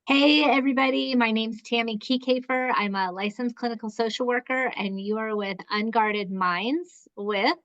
Hey, everybody. My name's Tammy Keycafer. I'm a licensed clinical social worker, and you are with Unguarded Minds with.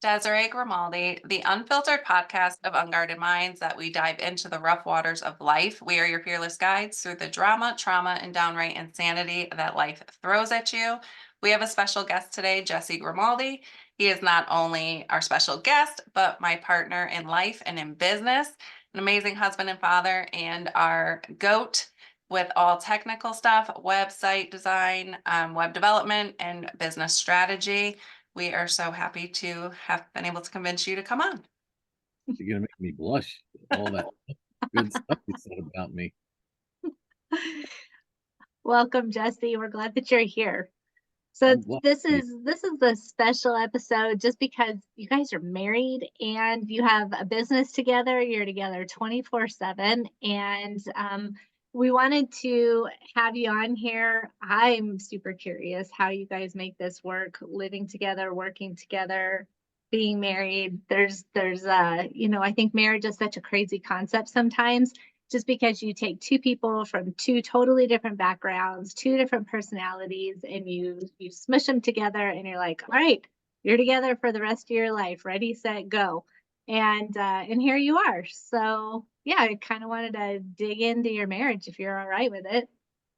Desiree Grimaldi, the unfiltered podcast of Unguarded Minds that we dive into the rough waters of life. We are your fearless guides through the drama, trauma, and downright insanity that life throws at you. We have a special guest today, Jesse Grimaldi. He is not only our special guest, but my partner in life and in business, an amazing husband and father, and our GOAT with all technical stuff, website design, web development, and business strategy. We are so happy to have been able to convince you to come on. You're gonna make me blush. All that good stuff you said about me. Welcome, Jesse. We're glad that you're here. So I'm glad. this is the special episode just because you guys are married and you have a business together. You're together 24/7, and we wanted to have you on here. I'm super curious how you guys make this work, living together, working together, being married. I think marriage is such a crazy concept sometimes, just because you take two people from two totally different backgrounds, two different personalities, and you smush them together, and you're like, all right, you're together for the rest of your life. Ready, set, go. And here you are. So yeah, I kind of wanted to dig into your marriage if you're all right with it.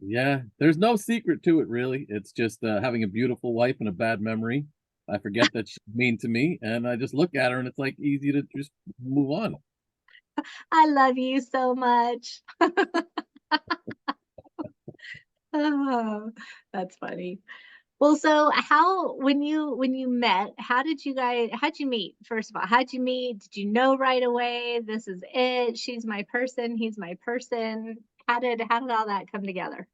Yeah, there's no secret to it, really. It's just having a beautiful wife and a bad memory. I forget that she's mean to me, and I just look at her, and it's like easy to just move on. I love you so much. Oh, that's funny. Well, so how when you met, how'd you meet? First of all, how'd you meet? Did you know right away this is it? She's my person, he's my person. How did all that come together?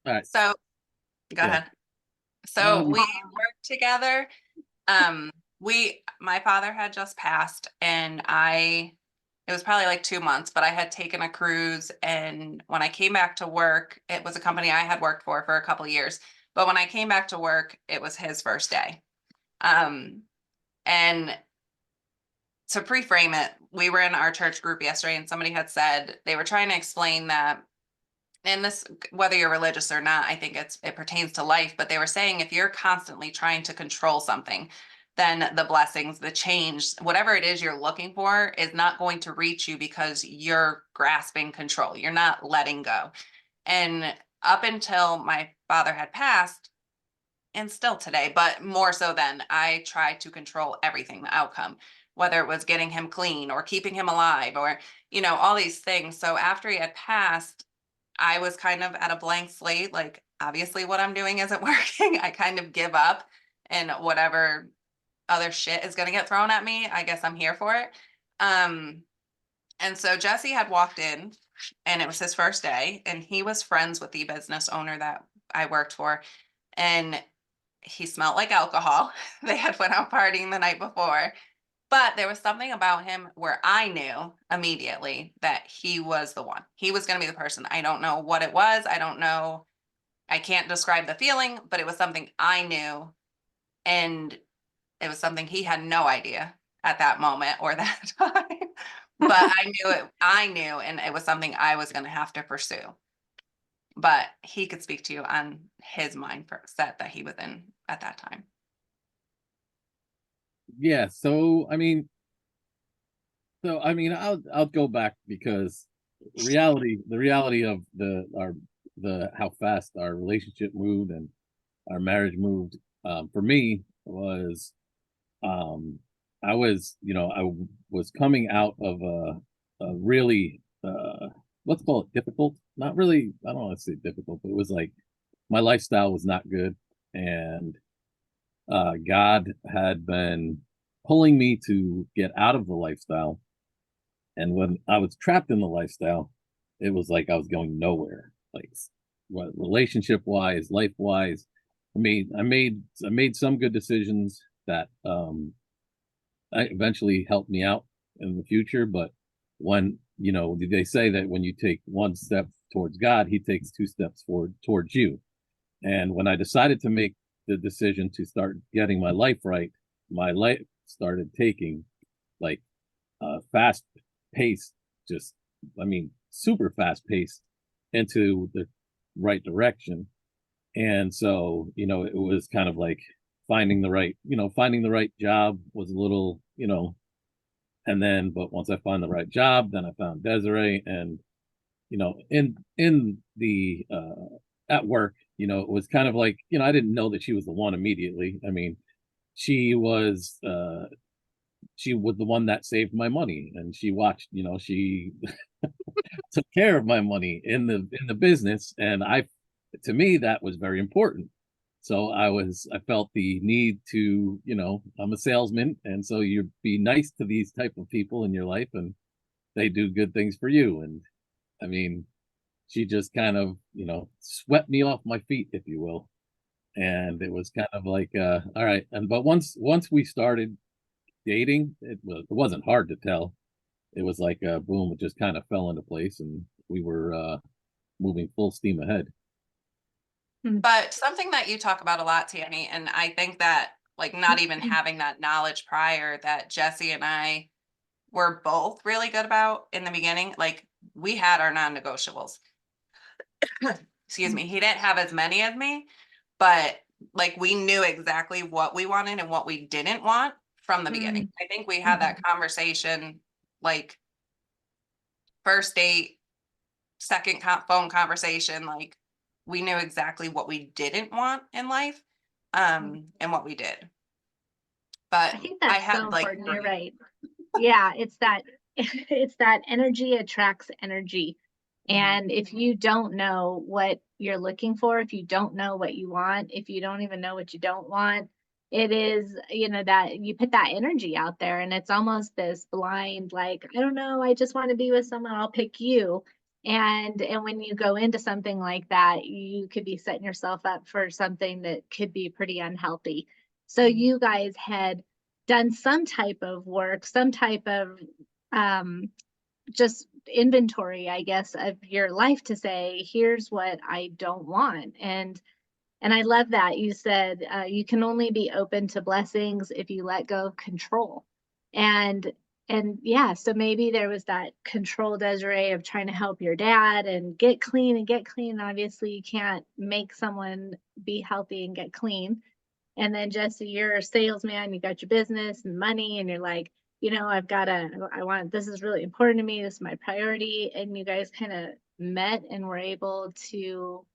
All right, So go go ahead. So ahead. we worked together. Um, my father had just passed, and it was probably like 2 months, but I had taken a cruise, and when I came back to work, it was a company I had worked for a couple of years. But when I came back to work, it was his first day. Um, and to pre-frame it, we were in our church group yesterday, and somebody had said they were trying to explain that, and this, whether you're religious or not, I think it pertains to life, but they were saying if you're constantly trying to control something, then the blessings, the change, whatever it is you're looking for is not going to reach you because you're grasping control. You're not letting go. And up until my father had passed, and still today, but more so then, I tried to control everything, the outcome, whether it was getting him clean or keeping him alive or, all these things. So after he had passed, I was kind of at a blank slate. Like, obviously, what I'm doing isn't working. I kind of give up, and whatever other shit is going to get thrown at me, I guess I'm here for it. Um, and so Jesse had walked in, and it was his first day, and he was friends with the business owner that I worked for. And he smelled like alcohol. They had went out partying the night before. But there was something about him where I knew immediately that he was the one. He was going to be the person. I don't know what it was. I don't know. I can't describe the feeling, but it was something I knew. And it was something he had no idea at that moment or that time. But I knew it. I knew, and it was something I was going to have to pursue. But he could speak to you on his mindset that he was in at that time. Yeah, I'll go back because the reality of the how fast our relationship moved and our marriage moved, for me was, um I was coming out of a really, let's call it difficult, not really, I don't want to say difficult, but it was like my lifestyle was not good, and God had been pulling me to get out of the lifestyle. And when I was trapped in the lifestyle, it was like I was going nowhere. Like, what, relationship wise, life wise. I made some good decisions that I eventually helped me out in the future. But when, they say that when you take one step towards God, he takes two steps forward towards you. And when I decided to make the decision to start getting my life right, my life started taking like a fast pace, just, I mean, super fast paced into the right direction. And so, it was kind of like finding the right job was a little, and then, but once I found the right job, then I found Desiree. And, in the, at work, it was kind of like, I didn't know that she was the one immediately. I mean, she was, she was the one that saved my money, and she watched, she took care of my money in the business. And to me, that was very important. So I felt the need to, I'm a salesman, and so you be nice to these type of people in your life, and they do good things for you. And I mean, she just kind of, swept me off my feet, if you will. And it was kind of like, all right. And but once we started dating, it wasn't hard to tell. It was like, boom, it just kind of fell into place, and we were moving full steam ahead. But something that you talk about a lot, Tammy, and I think that like not even having that knowledge prior, that Jesse and I were both really good about in the beginning, like we had our non-negotiables. Excuse me. He didn't have as many as me, but like we knew exactly what we wanted and what we didn't want from the beginning. I think we had that conversation, like first date, second phone conversation, like we knew exactly what we didn't want in life, and what we did. But I think that's I had so like important. You're right. Yeah, it's that energy attracts energy. And if you don't know what you're looking for, if you don't know what you want, if you don't even know what you don't want, it is, that you put that energy out there, and it's almost this blind, like, I don't know, I just want to be with someone, I'll pick you. And when you go into something like that, you could be setting yourself up for something that could be pretty unhealthy. So you guys had done some type of work, some type of just inventory, I guess, of your life to say, here's what I don't want. And I love that you said you can only be open to blessings if you let go of control. And yeah, so maybe there was that control, Desiree, of trying to help your dad and get clean and get clean. Obviously, you can't make someone be healthy and get clean. And then Jesse, you're a salesman, you got your business and money, and you're like, this is really important to me. This is my priority. And you guys kind of met and were able to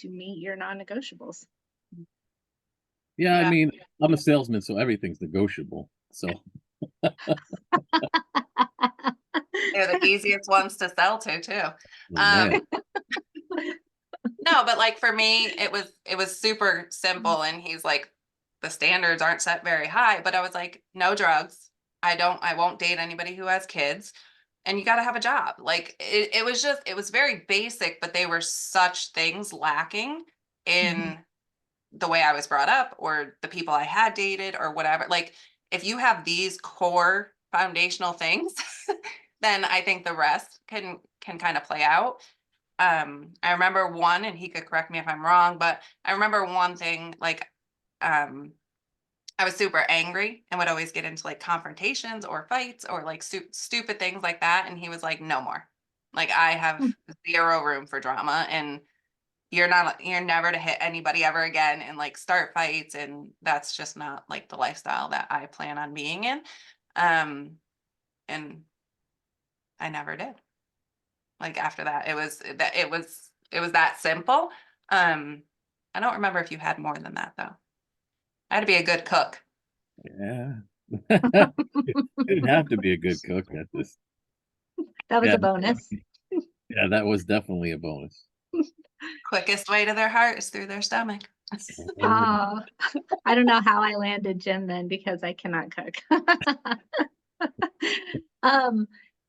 meet your non-negotiables. Yeah, I mean, I'm a salesman, so everything's negotiable. So they're the easiest ones to sell to too. man. No, but like for me, it was super simple. And he's like, the standards aren't set very high, but I was like, no drugs. I won't date anybody who has kids, and you got to have a job. Like it was very basic, but they were such things lacking in the way I was brought up or the people I had dated or whatever. Like if you have these core foundational things, then I think the rest can kind of play out. I remember one, and he could correct me if I'm wrong, but I remember one thing, like, I was super angry and would always get into like confrontations or fights or like stupid things like that. And he was like, no more. Like I have zero room for drama, and you're never to hit anybody ever again and like start fights. And that's just not like the lifestyle that I plan on being in. And I never did. Like after that, it was that simple. I don't remember if you had more than that though. I had to be a good cook. Yeah. Didn't have to be a good cook at this. That was a bonus. Yeah, that was definitely a bonus. Quickest way to their heart is through their stomach. Oh, I don't know how I landed Jim then, because I cannot cook.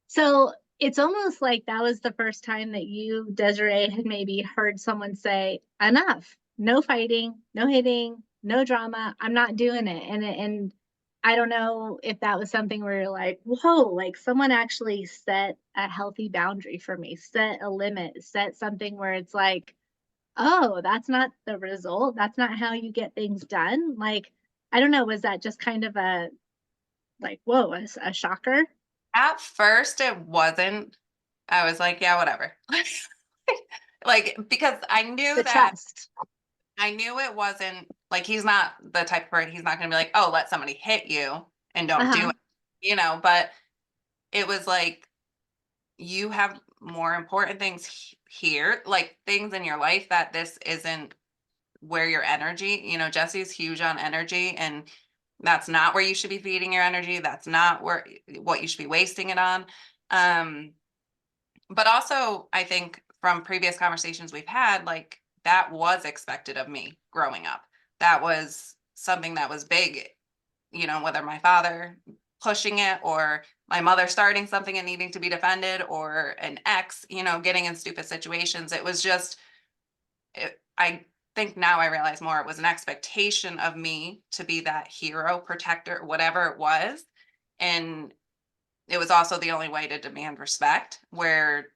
So it's almost like that was the first time that you, Desiree, had maybe heard someone say, enough, no fighting, no hitting, no drama, I'm not doing it. And I don't know if that was something where you're like, whoa, like someone actually set a healthy boundary for me, set a limit, set something where it's like, oh, that's not the result. That's not how you get things done. Like, I don't know, was that just kind of a, like, whoa, a shocker? At first, it wasn't I was like, yeah, whatever. Like, because I knew The that trust. I knew it wasn't like, he's not the type of person, he's not gonna be like, oh, let somebody hit you and don't do Uh-huh. it, but it was like, you have more important things here, like things in your life, that this isn't where your energy, Jesse's huge on energy, and that's not where you should be feeding your energy. That's not what you should be wasting it on. Um, but also I think from previous conversations we've had, like, that was expected of me growing up. That was something that was big, whether my father pushing it, or my mother starting something and needing to be defended, or an ex, getting in stupid situations. It was just, I think now I realize more, it was an expectation of me to be that hero, protector, whatever it was. And it was also the only way to demand respect, where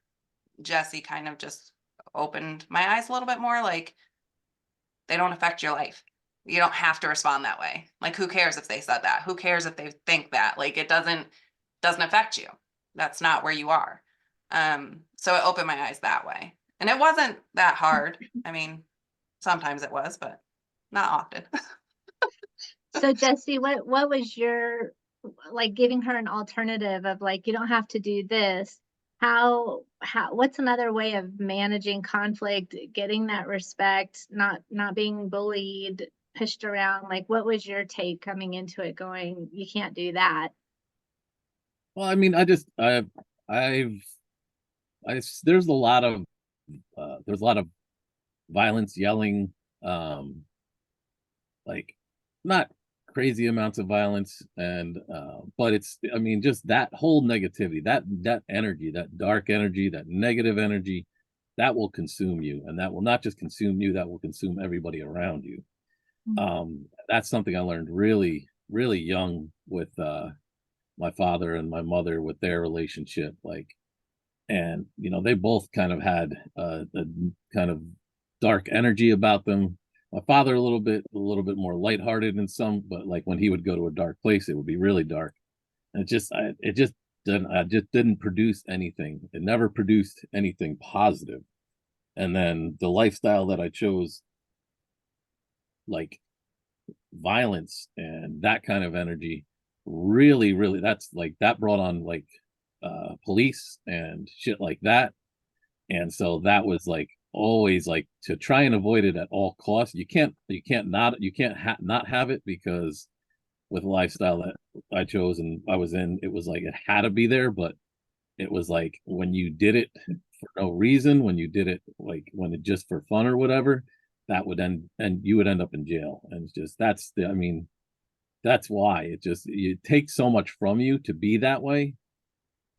Jesse kind of just opened my eyes a little bit more. Like, they don't affect your life. You don't have to respond that way. Like, who cares if they said that? Who cares if they think that? Like, it doesn't affect you. That's not where you are. So it opened my eyes that way. And it wasn't that hard. I mean, sometimes it was, but not often. So Jesse, what was your, like, giving her an alternative of, like, you don't have to do this? What's another way of managing conflict, getting that respect, not being bullied, pushed around? Like, what was your take coming into it, going, you can't do that? Well, I mean, there's a lot of violence, yelling, like, not crazy amounts of violence, and but it's, I mean, just that whole negativity, that energy, that dark energy, that negative energy, that will consume you, and that will not just consume you, that will consume everybody around you. That's something I learned really, really young with my father and my mother, with their relationship. Like, and they both kind of had a kind of dark energy about them. My father a little bit more lighthearted in some, but like when he would go to a dark place, it would be really dark. And I just didn't produce anything. It never produced anything positive. And then the lifestyle that I chose, like violence and that kind of energy, really, really, that's like, that brought on like police and shit like that. And so that was like always like to try and avoid it at all costs. Not have it, because with the lifestyle that I chose and I was in, it was like it had to be there. But it was like when you did it for no reason, when you did it like when it just for fun or whatever, that would end, and you would end up in jail. And it's just, I mean, that's why it takes so much from you to be that way,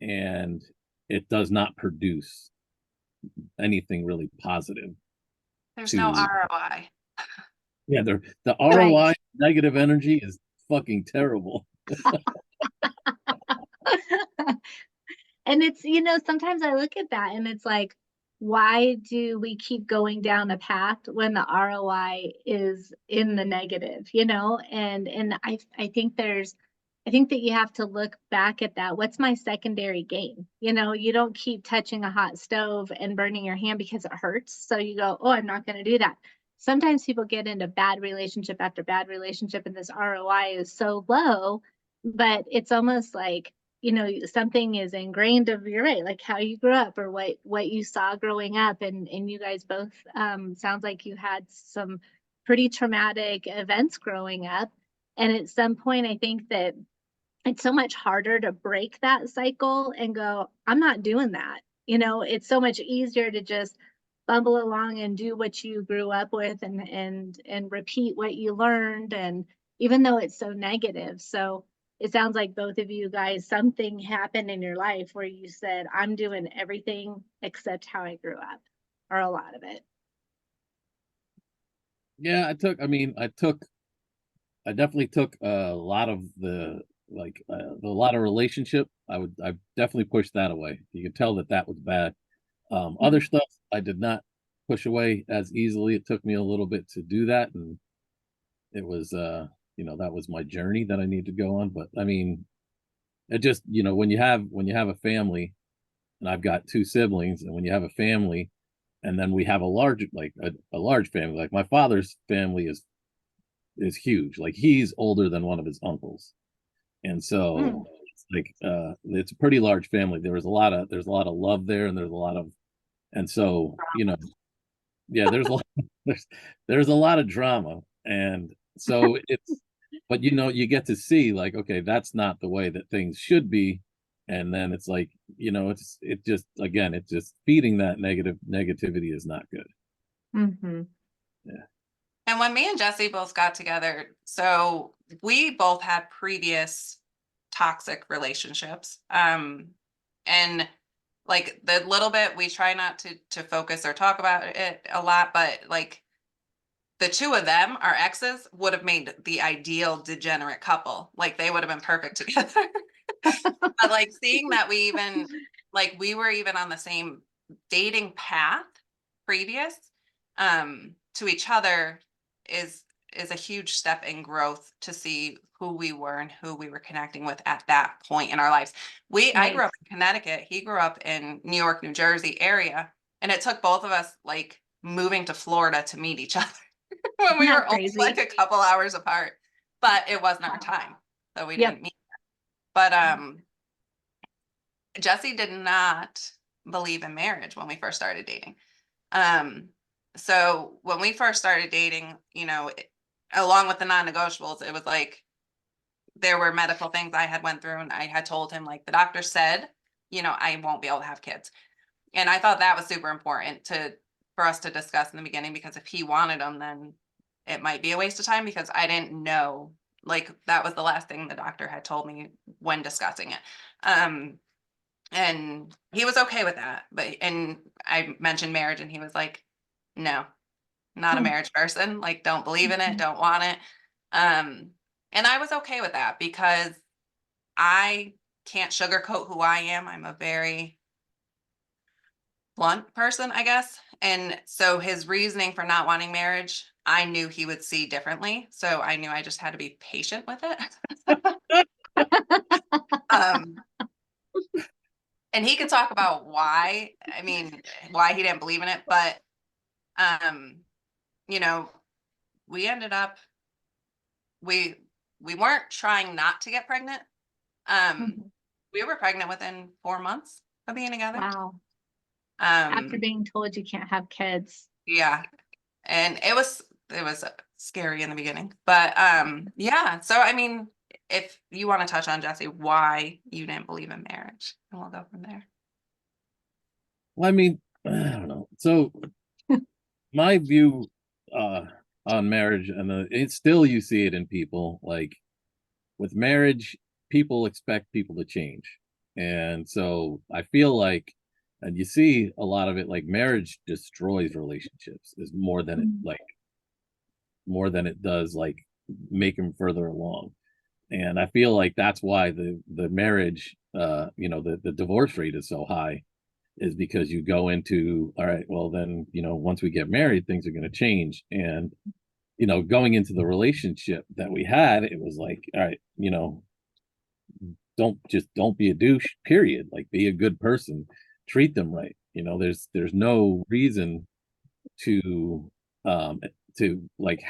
and it does not produce anything really positive. There's no To ROI. Yeah, the Right. ROI negative energy is fucking terrible. And it's, sometimes I look at that and it's like, why do we keep going down a path when the ROI is in the negative, And I think that you have to look back at that. What's my secondary gain? You don't keep touching a hot stove and burning your hand because it hurts. So you go, oh, I'm not going to do that. Sometimes people get into bad relationship after bad relationship, and this ROI is so low, but it's almost like, something is ingrained of, you're right, like how you grew up, or what you saw growing up. And you guys both, sounds like you had some pretty traumatic events growing up. And at some point, I think that it's so much harder to break that cycle and go, I'm not doing that. It's so much easier to just bumble along and do what you grew up with, and repeat what you learned. And even though it's so negative. So it sounds like both of you guys, something happened in your life where you said, I'm doing everything except how I grew up, or a lot of it. Yeah, I definitely took a lot of a lot of relationship. I definitely pushed that away. You could tell that was bad. Other stuff I did not push away as easily. It took me a little bit to do that, and it was that was my journey that I need to go on. But I mean, it just, when you have a family, and I've got two siblings, and when you have a family, and then we have a large, like a large family, like my father's family is huge. Like he's older than one of his uncles, and so it's like it's a pretty large family. There's a lot of love there, and there's a lot of, and so yeah, there's a lot, there's a lot of drama, and so it's, but you get to see like, okay, that's not the way that things should be, and then it's like, it just, again, it's just feeding that negativity is not good. Mm-hmm. Yeah. And when me and Jesse both got together, so we both had previous toxic relationships. And like the little bit we try not to focus or talk about it a lot, but like the two of them, our exes, would have made the ideal degenerate couple. Like they would have been perfect together. But like seeing that we were even on the same dating path previous to each other is a huge step in growth to see who we were and who we were connecting with at that point in our lives. I grew up in Connecticut. He grew up in New York, New Jersey area. And it took both of us like moving to Florida to meet each other when we were only like a couple hours apart. But it wasn't our time. So we didn't meet. But Jesse did not believe in marriage when we first started dating. So when we first started dating, along with the non-negotiables, it was like there were medical things I had went through, and I had told him, like, the doctor said, I won't be able to have kids. And I thought that was super important for us to discuss in the beginning, because if he wanted them, then it might be a waste of time, because I didn't know, like, that was the last thing the doctor had told me when discussing it. And he was okay with that. And I mentioned marriage, and he was like, no, not a marriage person. Like, don't believe in it, don't want it. And I was okay with that, because I can't sugarcoat who I am. I'm a very blunt person, I guess. And so his reasoning for not wanting marriage, I knew he would see differently. So I knew I just had to be patient with it. And he could talk about why he didn't believe in it. But, we ended up, we weren't trying not to get pregnant. We were pregnant within 4 months of being together. Wow. After being told you can't have kids. Yeah. And it was scary in the beginning, but yeah. So if you want to touch on, Jesse, why you didn't believe in marriage, and we'll go from there. Well, I don't know. So my view on marriage, and it's still, you see it in people, like with marriage, people expect people to change. And so I feel like, and you see a lot of it, like marriage destroys relationships is more than it does like make them further along. And I feel like that's why the marriage, the divorce rate is so high, is because you go into, all right, well then, once we get married, things are going to change. And, going into the relationship that we had, it was like, all right, don't be a douche, period. Like, be a good person, treat them right. There's no reason to like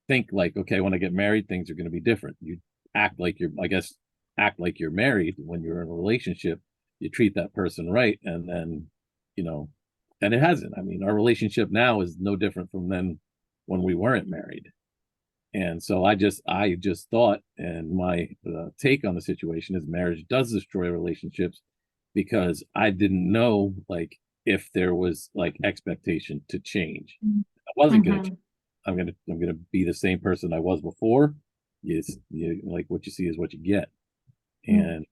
think like, okay, when I get married, things are going to be different. You act like you're married when you're in a relationship. You treat that person right, and then, and it hasn't. Our relationship now is no different from then when we weren't married. And so I just thought, and my take on the situation is, marriage does destroy relationships, because I didn't know, like, if there was like expectation to change. I wasn't going to. I'm gonna be the same person I was before. You like, what you see is what you get, and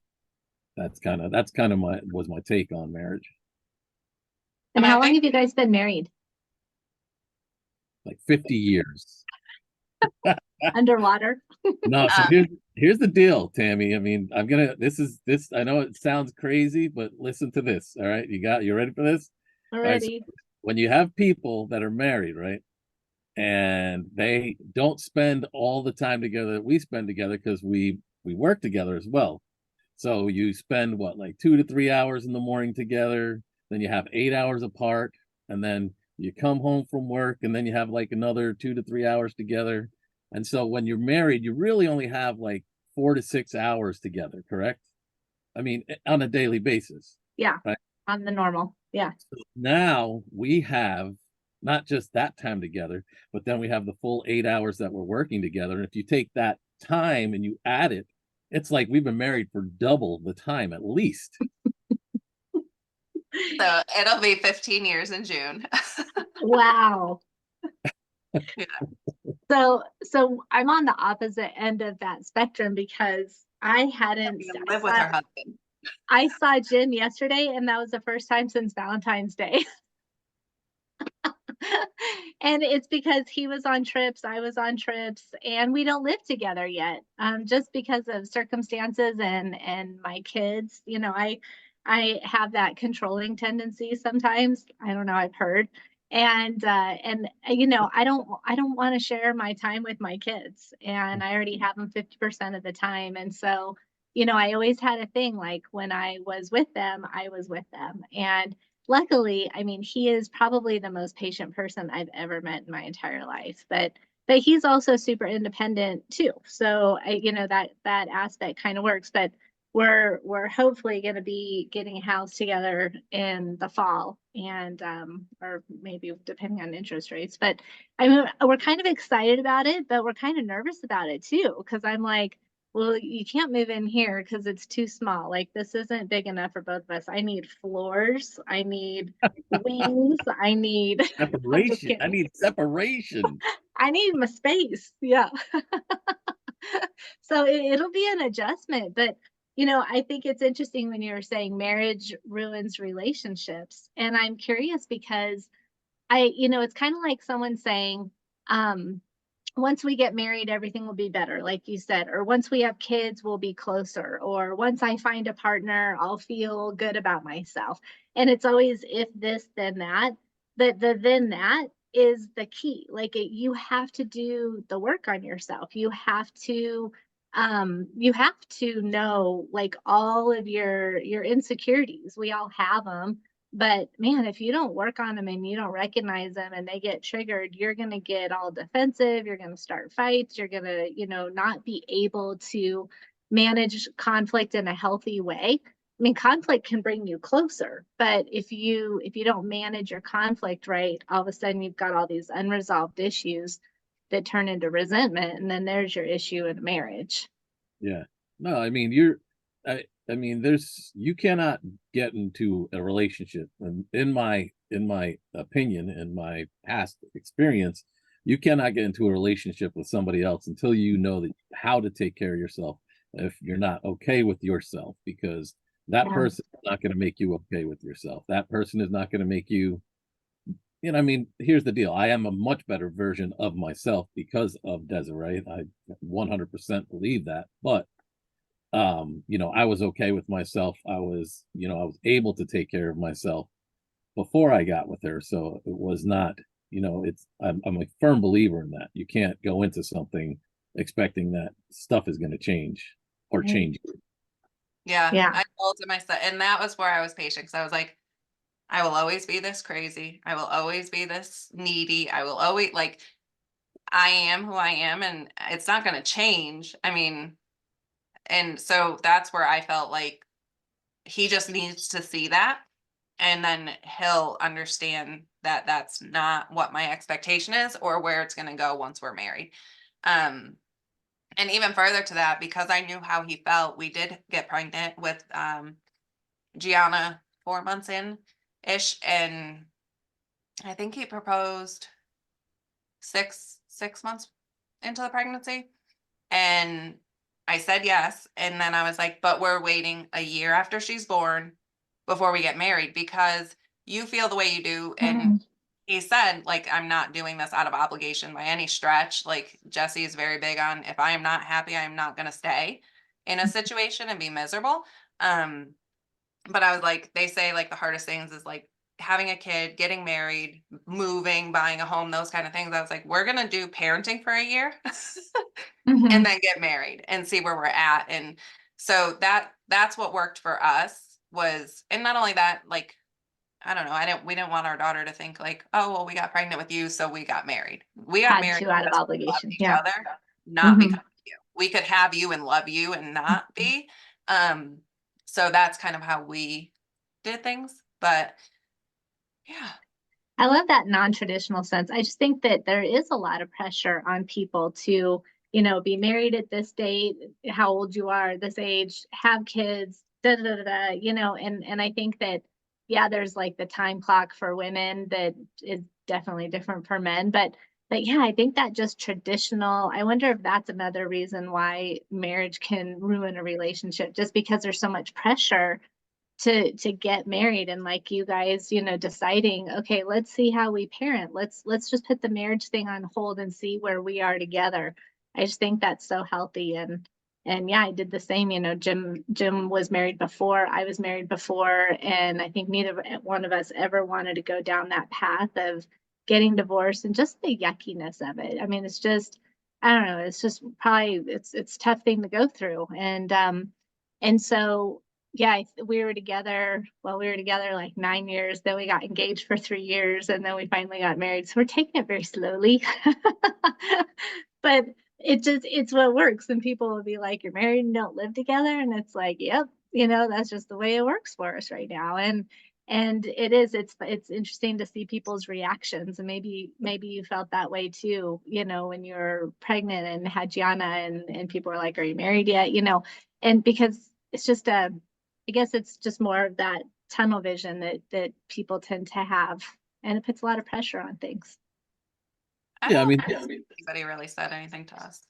that's kind of my take on marriage. And how long have you guys been married? Like 50 years. Underwater. No, so here's the deal, Tammy. I know it sounds crazy, but listen to this. All right, you ready for this? Ready. Right, so when you have people that are married, right, and they don't spend all the time together that we spend together, because we work together as well. So you spend what, like 2 to 3 hours in the morning together, then you have 8 hours apart, and then you come home from work, and then you have like another 2 to 3 hours together. And so when you're married, you really only have like 4 to 6 hours together, correct? I mean, on a daily basis, Yeah, right? on the normal. Yeah. So now we have not just that time together, but then we have the full 8 hours that we're working together. And if you take that time and you add it, it's like we've been married for double the time at least. So it'll be 15 years in June. Wow. Yeah. So I'm on the opposite end of that spectrum because I hadn't You I live with saw her husband. I saw Jen yesterday, and that was the first time since Valentine's Day. And it's because he was on trips, I was on trips, and we don't live together yet. Just because of circumstances and my kids. You know, I have that controlling tendency sometimes. I don't know, I've heard. And you know, I don't want to share my time with my kids, and I already have them 50% of the time. And so, you know, I always had a thing like when I was with them, I was with them. And luckily, I mean, he is probably the most patient person I've ever met in my entire life, but he's also super independent too. So you know, that aspect kind of works. But we're hopefully going to be getting a house together in the fall, and or maybe depending on interest rates. But I mean, we're kind of excited about it, but we're kind of nervous about it too, because I'm like, well, you can't move in here because it's too small. Like, this isn't big enough for both of us. I need floors. I need wings. I need, I'm just Separation. I kidding. need separation. I need my space. Yeah. So it'll be an adjustment. But, you know, I think it's interesting when you're saying marriage ruins relationships. And I'm curious because you know, it's kind of like someone saying, um, once we get married, everything will be better, like you said, or once we have kids, we'll be closer, or once I find a partner, I'll feel good about myself. And it's always if this, then that. The then that is the key. Like you have to do the work on yourself. You have to know like all of your insecurities. We all have them. But man, if you don't work on them and you don't recognize them and they get triggered, you're going to get all defensive. You're going to start fights. You're going to, you know, not be able to manage conflict in a healthy way. I mean, conflict can bring you closer, but if you don't manage your conflict right, all of a sudden you've got all these unresolved issues that turn into resentment, and then there's your issue in marriage. Yeah. No, I mean, I mean, you cannot get into a relationship, and in my opinion, in my past experience, you cannot get into a relationship with somebody else until you know that how to take care of yourself. If you're not okay with yourself, because that Yeah. person is not going to make you okay with yourself. That person is not going to make you, I mean, here's the deal. I am a much better version of myself because of Desiree. I 100% believe that. But you know, I was okay with myself. I was able to take care of myself before I got with her. So it was not, I'm a firm believer in that. You can't go into something expecting that stuff is going to change or Right. change. Yeah, Yeah. I told to myself, and that was where I was patient because I was like, I will always be this crazy. I will always be this needy. I will always like, I am who I am, and it's not going to change. I mean, and so that's where I felt like he just needs to see that, and then he'll understand that that's not what my expectation is or where it's going to go once we're married. And even further to that, because I knew how he felt, we did get pregnant with Gianna 4 months in ish, and I think he proposed six months into the pregnancy, and I said yes. And then I was like, but we're waiting a year after she's born before we get married because you feel the way you do. And he said, like, I'm not doing this out of obligation by any stretch. Like, Jesse is very big on, if I am not happy, I am not going to stay in a situation and be miserable. But I was like, they say like the hardest things is like having a kid, getting married, moving, buying a home, those kind of things. I was like, we're going to do parenting for a year Mhm. and then get married and see where we're at. And so that that's what worked for us was, and not only that, like, I don't know, we didn't want our daughter to think like, oh, well, we got pregnant with you, so we got married. We got Had married to out of because we loved obligation. each Yeah. other, not because of you. We could have you and love you and not be. So that's kind of how we did things. But yeah. I love that non-traditional sense. I just think that there is a lot of pressure on people to, be married at this date, how old you are, this age, have kids, and I think that, yeah, there's like the time clock for women that is definitely different for men, but yeah, I think that just traditional, I wonder if that's another reason why marriage can ruin a relationship, just because there's so much pressure to get married, and like you guys, deciding, okay, let's see how we parent. Let's just put the marriage thing on hold and see where we are together. I just think that's so healthy. And yeah, I did the same. Jim was married before, I was married before, and I think neither one of us ever wanted to go down that path of getting divorced and just the yuckiness of it. I mean, it's just, I don't know, it's just probably it's a tough thing to go through. And so yeah, we were together like 9 years, then we got engaged for 3 years, and then we finally got married. So we're taking it very slowly. But it's what works. And people will be like, you're married and don't live together. And it's like, yep, that's just the way it works for us right now. And it's interesting to see people's reactions. And maybe you felt that way too, when you were pregnant and had Gianna, and people were like, are you married yet? And because it's just I guess it's just more of that tunnel vision that people tend to have, and it puts a lot of pressure on things. I don't think anybody really said anything to us.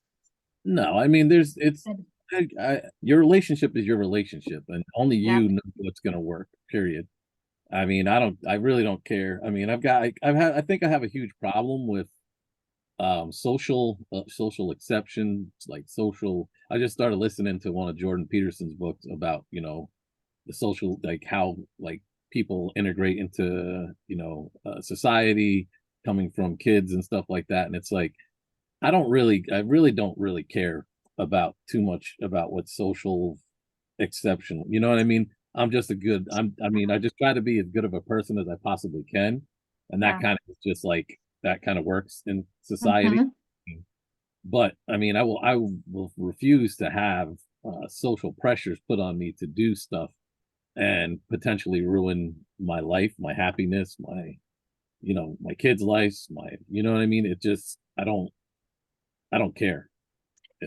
No, I mean, your relationship is your relationship, and only Yeah. you know what's going to work, period. I mean, I really don't care. I mean, I think I have a huge problem with social exception, like I just started listening to one of Jordan Peterson's books about, the social, like how like people integrate into, society, coming from kids and stuff like that. And it's like, I really don't really care about too much about what social exception, you know what I mean? I mean, I just try to be as good of a person as I possibly can. And that Yeah. kind of is just like, that kind of works in society. But I mean, I will refuse to have social pressures put on me to do stuff and potentially ruin my life, my happiness, my kids' lives, you know what I mean? It just, I don't care.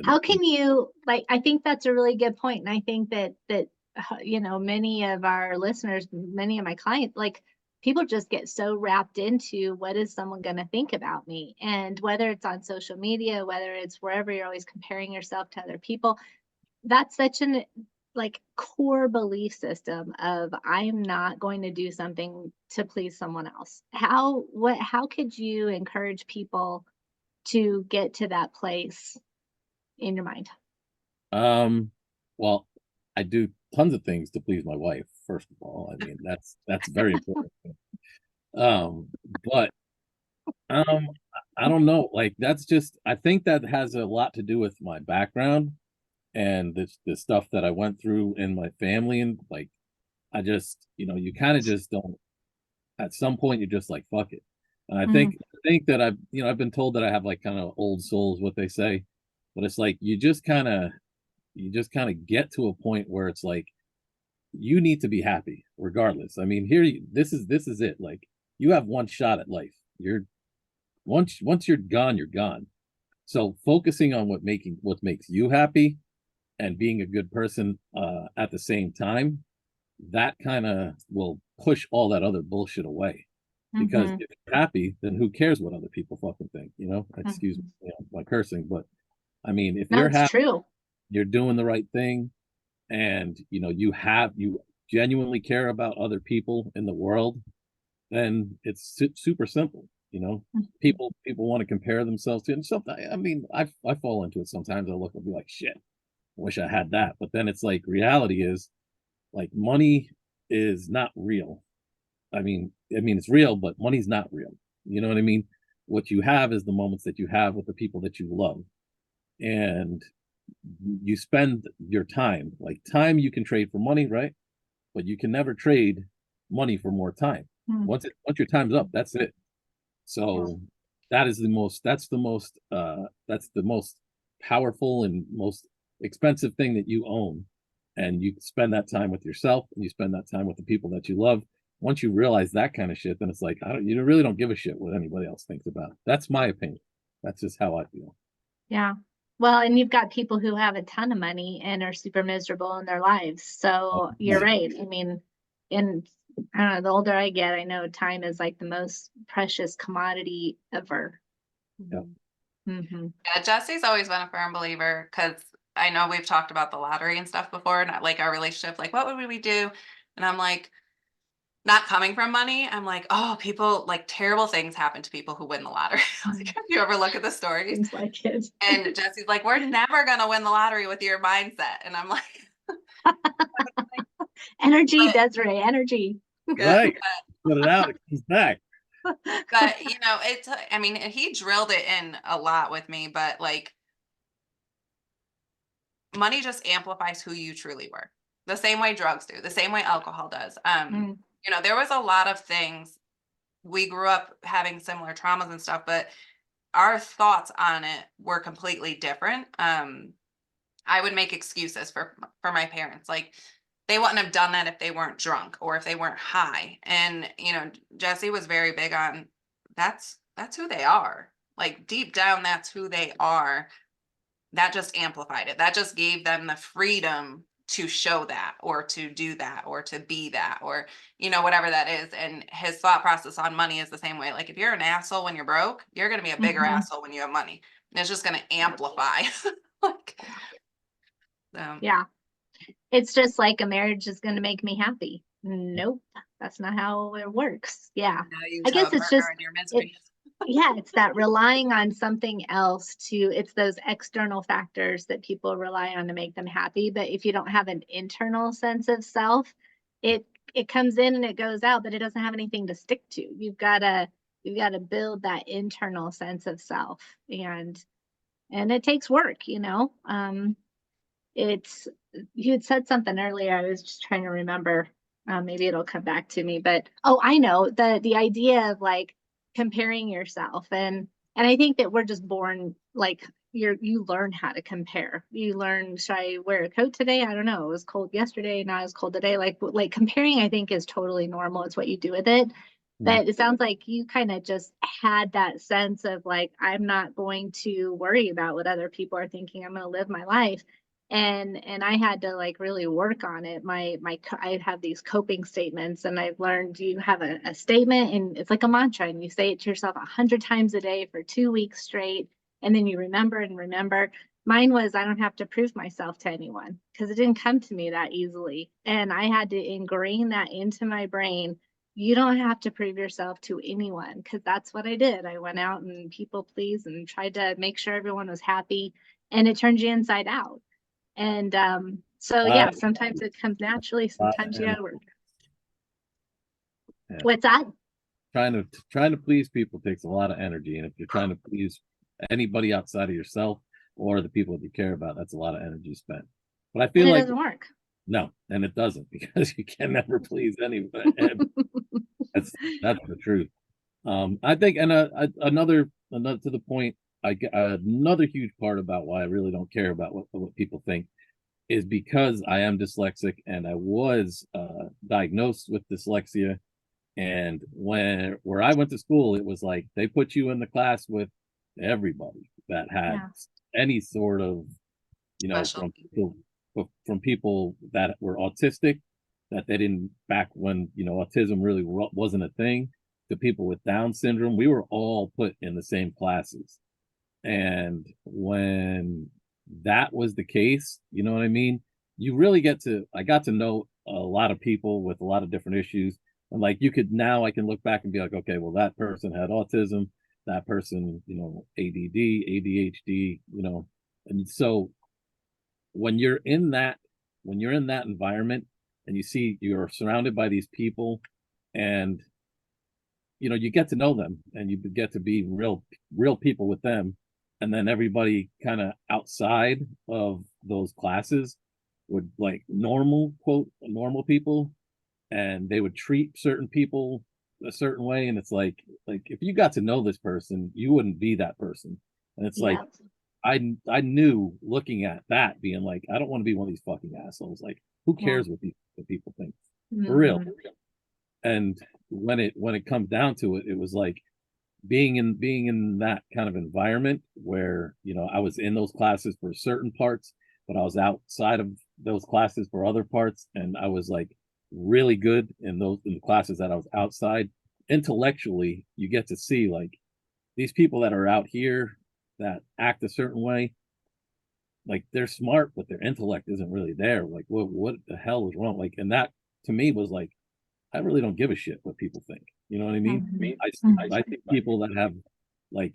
How can you, like, I think that's a really good point. And I think that many of our listeners, many of my clients, like, people just get so wrapped into what is someone going to think about me, and whether it's on social media, whether it's wherever, you're always comparing yourself to other people. That's such an like core belief system of, I'm not going to do something to please someone else. How could you encourage people to get to that place in your mind? Well, I do tons of things to please my wife, first of all. I mean, that's very important. But I don't know, like, that's just, I think that has a lot to do with my background and the stuff that I went through in my family. And like, I just, you kind of just don't, at some point you're just like, fuck it. And I think that I've been told that I have like kind of old souls, what they say, but it's like, you just kind of get to a point where it's like, you need to be happy regardless. I mean, this is it. Like, you have one shot at life. Once you're gone, you're gone. So focusing on what makes you happy and being a good person at the same time, that kind of will push all that other bullshit away. Because if you're happy, then who cares what other people fucking think? Excuse me, my cursing, but I mean, if you're happy, True. you're doing the right thing, and you genuinely care about other people in the world, then it's super simple. People want to compare themselves to, and something. I mean, I fall into it sometimes. I look and be like, shit, I wish I had that. But then it's like, reality is, like, money is not real. I mean, it's real, but money's not real. You know what I mean? What you have is the moments that you have with the people that you love. And you spend your time. Like time you can trade for money, right? But you can never trade money for more time. Mm. Once your time's up, that's it. So that's the most powerful and most expensive thing that you own. And you spend that time with yourself, and you spend that time with the people that you love. Once you realize that kind of shit, then it's like, you really don't give a shit what anybody else thinks about it. That's my opinion. That's just how I feel. Yeah. Well, and you've got people who have a ton of money and are super miserable in their lives. So you're right. I mean, and I don't know, the older I get, I know time is like the most precious commodity ever. Yeah. Mm-hmm. Yeah, Jesse's always been a firm believer, because I know we've talked about the lottery and stuff before, and like our relationship, like what would we do? And I'm like, not coming from money, I'm like, oh, people, like terrible things happen to people who win the lottery. Like, if you ever look at the stories. Seems like it. And Jesse's like, we're never gonna win the lottery with your mindset. And I'm like, Energy, but, Desiree, energy. Right. Put it out, it comes back. but you know, it's, I mean, he drilled it in a lot with me, but like, money just amplifies who you truly were. The same way drugs do, the same way alcohol does. You know, there was a lot of things. We grew up having similar traumas and stuff, but our thoughts on it were completely different. I would make excuses for my parents. Like, they wouldn't have done that if they weren't drunk or if they weren't high. And, you know, Jesse was very big on that's who they are. Like, deep down, that's who they are. That just amplified it. That just gave them the freedom to show that, or to do that, or to be that, or, you know, whatever that is. And his thought process on money is the same way. Like, if you're an asshole when you're broke, you're going to be a bigger asshole when you have money. And it's just going to amplify. Like, Yeah. It's just like a marriage is going to make me happy. Nope. That's not how it works. Yeah. I guess it's just, yeah, it's that relying on something else it's those external factors that people rely on to make them happy. But if you don't have an internal sense of self, it comes in and it goes out, but it doesn't have anything to stick to. You've got to build that internal sense of self, and it takes work, you know. You had said something earlier. I was just trying to remember. Maybe it'll come back to me, but I know the idea of like comparing yourself, and I think that we're just born like you learn how to compare. You learn, should I wear a coat today? I don't know. It was cold yesterday, not as cold today. Like comparing, I think, is totally normal. It's what you do with it. But it sounds like you kind of just had that sense of like, I'm not going to worry about what other people are thinking. I'm going to live my life. And I had to like really work on it. I have these coping statements, and I've learned you have a statement, and it's like a mantra, and you say it to yourself 100 times a day for 2 weeks straight, and then you remember and remember. Mine was, I don't have to prove myself to anyone, because it didn't come to me that easily, and I had to ingrain that into my brain. You don't have to prove yourself to anyone, because that's what I did. I went out and people pleased and tried to make sure everyone was happy, and it turned you inside out. And so yeah, sometimes it comes naturally, sometimes you gotta work. Yeah. What's that? Trying to please people takes a lot of energy, and if you're trying to please anybody outside of yourself or the people that you care about, that's a lot of energy spent. But I feel it like doesn't work. No, and it doesn't, because you can never please anybody. That's the truth. I think, and another to the point, another huge part about why I really don't care about what people think is because I am dyslexic, and I was diagnosed with dyslexia. And where I went to school, it was like they put you in the class with everybody that had any sort of, you know, from people that were autistic, that they didn't, back when, you know, autism really wasn't a thing, to people with Down syndrome. We were all put in the same classes. And when that was the case, you know what I mean? I got to know a lot of people with a lot of different issues. And like, I can look back and be like, okay, well, that person had autism, that person, you know, ADD, ADHD, you know. And so when you're in that environment, and you see you're surrounded by these people, and you know, you get to know them, and you get to be real people with them, and then everybody kind of outside of those classes would like normal people, and they would treat certain people a certain way, and it's like if you got to know this person, you wouldn't be that person. And it's like Yeah. I knew looking at that, being like, I don't want to be one of these fucking assholes. Like, who Yeah. cares what people think? For real. Mhm. And when it comes down to it, it was like being in that kind of environment where, you know, I was in those classes for certain parts, but I was outside of those classes for other parts, and I was like really good in the classes that I was outside. Intellectually, you get to see like these people that are out here that act a certain way, like they're smart, but their intellect isn't really there. Like, what the hell is wrong? Like, and that to me was like, I really don't give a shit what people think. You know what I mean? Mhm. I think people that have like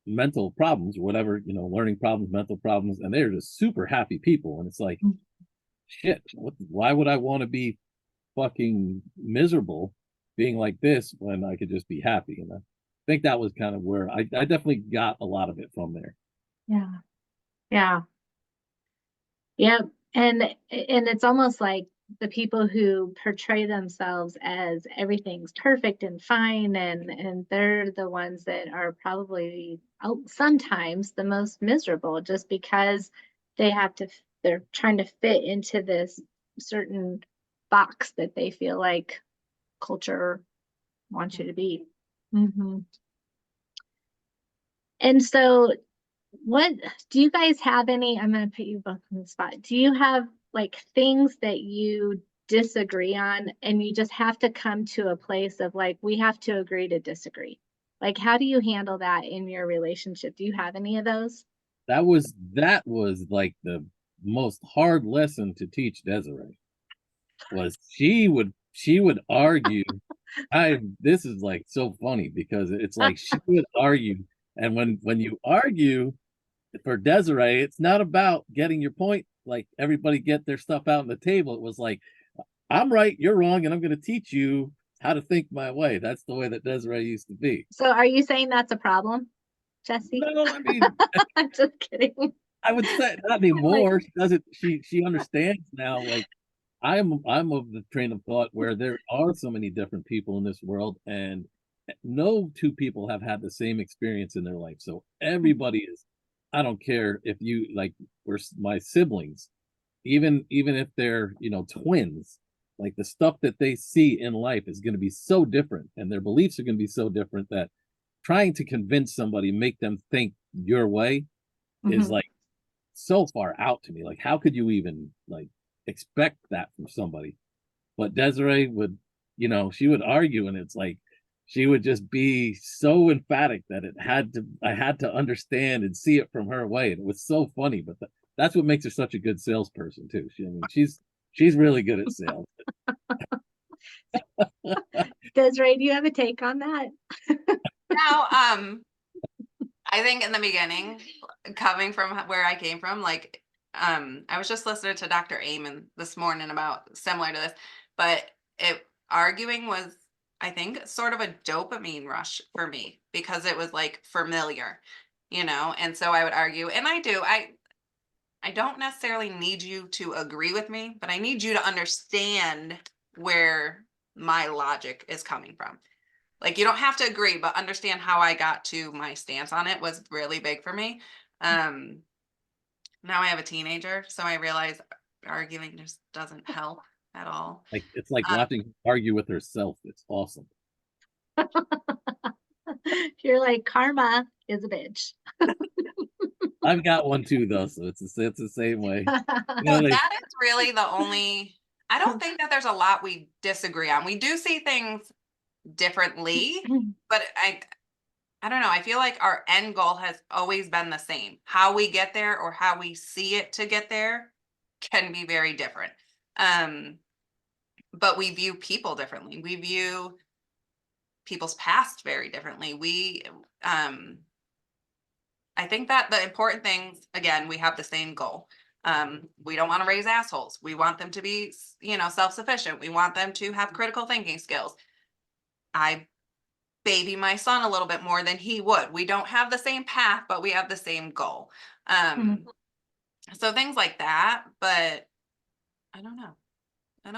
mental problems or whatever, you know, learning problems, mental problems, and they're just super happy people. And it's like, shit, why would I want to be fucking miserable being like this when I could just be happy? And I think that was kind of where I definitely got a lot of it from there. Yeah. Yeah. Yep. And it's almost like the people who portray themselves as everything's perfect and fine, and they're the ones that are probably sometimes the most miserable, just because they're trying to fit into this certain box that they feel like culture wants you to be. Hmm. And so, what do you guys have any? I'm going to put you both on the spot. Do you have like things that you disagree on, and you just have to come to a place of like, we have to agree to disagree? Like, how do you handle that in your relationship? Do you have any of those? That was like the most hard lesson to teach Desiree. Was she would argue. I This is like so funny because it's like she would argue, and when you argue, for Desiree, it's not about getting your point, like everybody get their stuff out on the table. It was like, I'm right, you're wrong, and I'm going to teach you how to think my way. That's the way that Desiree used to be. So, are you saying that's a problem, Jesse? No, I mean, I'm just kidding. I would say not Like, anymore. She doesn't. She understands now. Like I'm of the train of thought where there are so many different people in this world, and no two people have had the same experience in their life. So everybody is. I don't care if you like. We're my siblings, even if they're, you know, twins. Like the stuff that they see in life is going to be so different, and their beliefs are going to be so different that trying to convince somebody, make them think your way, is mhm. like so far out to me. Like, how could you even like expect that from somebody? But Desiree would, you know, she would argue, and it's like she would just be so emphatic that I had to understand and see it from her way. And it was so funny, but that's what makes her such a good salesperson too. I mean, she's really good at sales. Desiree, do you have a take on that? Now, I think in the beginning, coming from where I came from, like, I was just listening to Dr. Amen this morning about similar to this, but arguing was, I think, sort of a dopamine rush for me because it was like familiar, you know? And so I would argue, and I don't necessarily need you to agree with me, but I need you to understand where my logic is coming from. Like, you don't have to agree, but understand how I got to my stance on it was really big for me. Um, Now I have a teenager, so I realize arguing just doesn't help at all. Like it's like watching her argue with herself. It's awesome. You're like, karma is a bitch. I've got one too, though, so it's the same way. You So know, that is really the only, I don't think that there's a lot we disagree on. We do see things differently, but I don't know. I feel like our end goal has always been the same. How we get there or how we see it to get there can be very different. Um, but we view people differently. We view people's past very differently. I think that the important things, again, we have the same goal. We don't want to raise assholes. We want them to be, you know, self-sufficient. We want them to have critical thinking skills. I baby my son a little bit more than he would. We don't have the same path, but we have the same goal. Mhm. So things like that, but I don't know.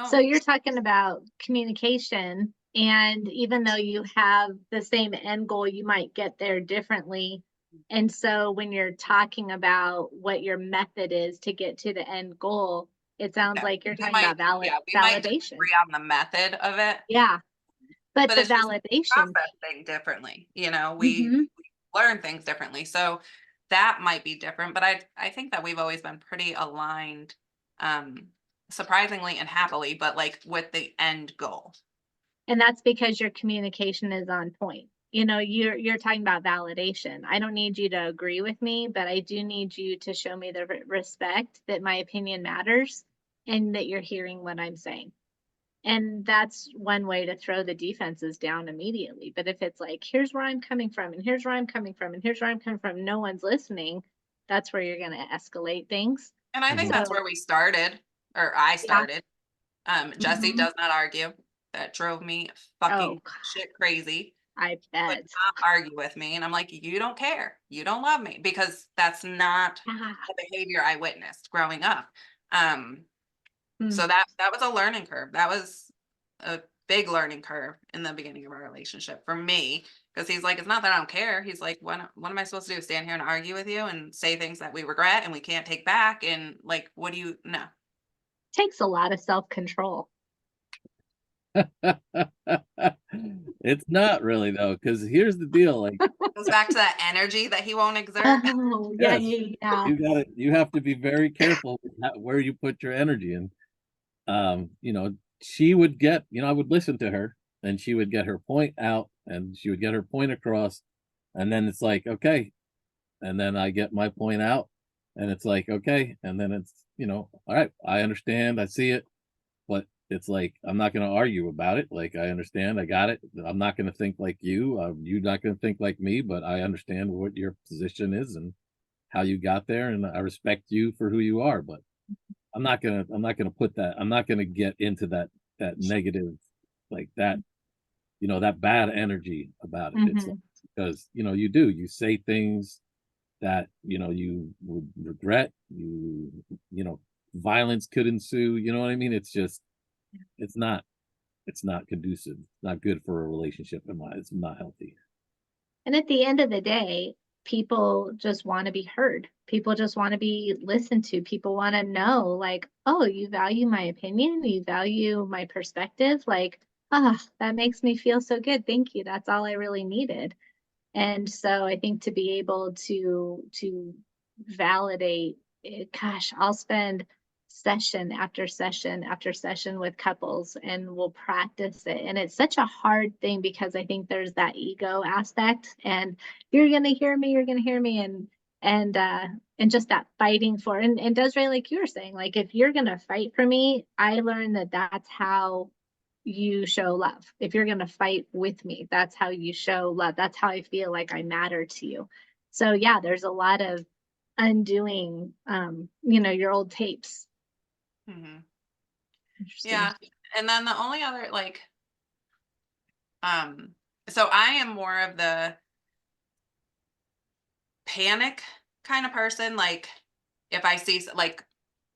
So you're talking about communication, and even though you have the same end goal, you might get there differently. And so when you're talking about what your method is to get to the end goal, it sounds Yeah, like you're we talking might, about we might validation. disagree on the method of it, Yeah. But but the it's just validation. process things differently. Mm-hmm. We learn things differently. So that might be different, but I think that we've always been pretty aligned, um, surprisingly and happily, but like with the end goal. And that's because your communication is on point. You're talking about validation. I don't need you to agree with me, but I do need you to show me the respect that my opinion matters and that you're hearing what I'm saying. And that's one way to throw the defenses down immediately. But if it's like, here's where I'm coming from, and here's where I'm coming from, and here's where I'm coming from, no one's listening, that's where you're going to escalate things. And I think that's So, where we started, or I yeah. started. Jesse Mhm. does not argue. That drove me Oh, fucking shit crazy. I Would bet. not argue with me. And I'm like, you don't care. You don't love me, because that's not Ah, the behavior I witnessed growing up. Um, hmm. so that was a learning curve. That was a big learning curve in the beginning of our relationship for me. Because he's like, it's not that I don't care. He's like, what am I supposed to do? Stand here and argue with you and say things that we regret and we can't take back? And like, what do you no? Takes a lot of self-control. It's not really though, because here's the deal. Like, Goes back to that energy that he won't exert. Oh, yeah, yes, yeah, yeah. you have to be very careful with where you put your energy. And she would get, I would listen to her and she would get her point out and she would get her point across. And then it's like, okay. And then I get my point out and it's like, okay. And then it's, all right, I understand, I see it, but it's like, I'm not going to argue about it. Like, I understand, I got it. I'm not going to think like you. You're not going to think like me, but I understand what your position is and how you got there. And I respect you for who you are, but I'm not gonna put that, I'm not gonna get into that negative, like that, that bad energy about it. It's like, Mhm. because you say things that you would regret, violence could ensue, you know what I mean? It's just, it's not it's not conducive, it's not good for a relationship. It's not healthy. And at the end of the day, people just want to be heard. People just want to be listened to. People want to know, like, oh, you value my opinion, you value my perspective. Like, that makes me feel so good. Thank you. That's all I really needed. And so I think to be able to validate it, gosh, I'll spend session after session after session with couples and we'll practice it. And it's such a hard thing because I think there's that ego aspect and you're gonna hear me, you're gonna hear me and just that fighting for and Desiree, like you were saying, like if you're gonna fight for me, I learned that that's how you show love. If you're going to fight with me, that's how you show love. That's how I feel like I matter to you. So yeah, there's a lot of undoing your old tapes. Mhm. Interesting. Yeah. And then the only other um, so I am more of the panic kind of person. Like if I see like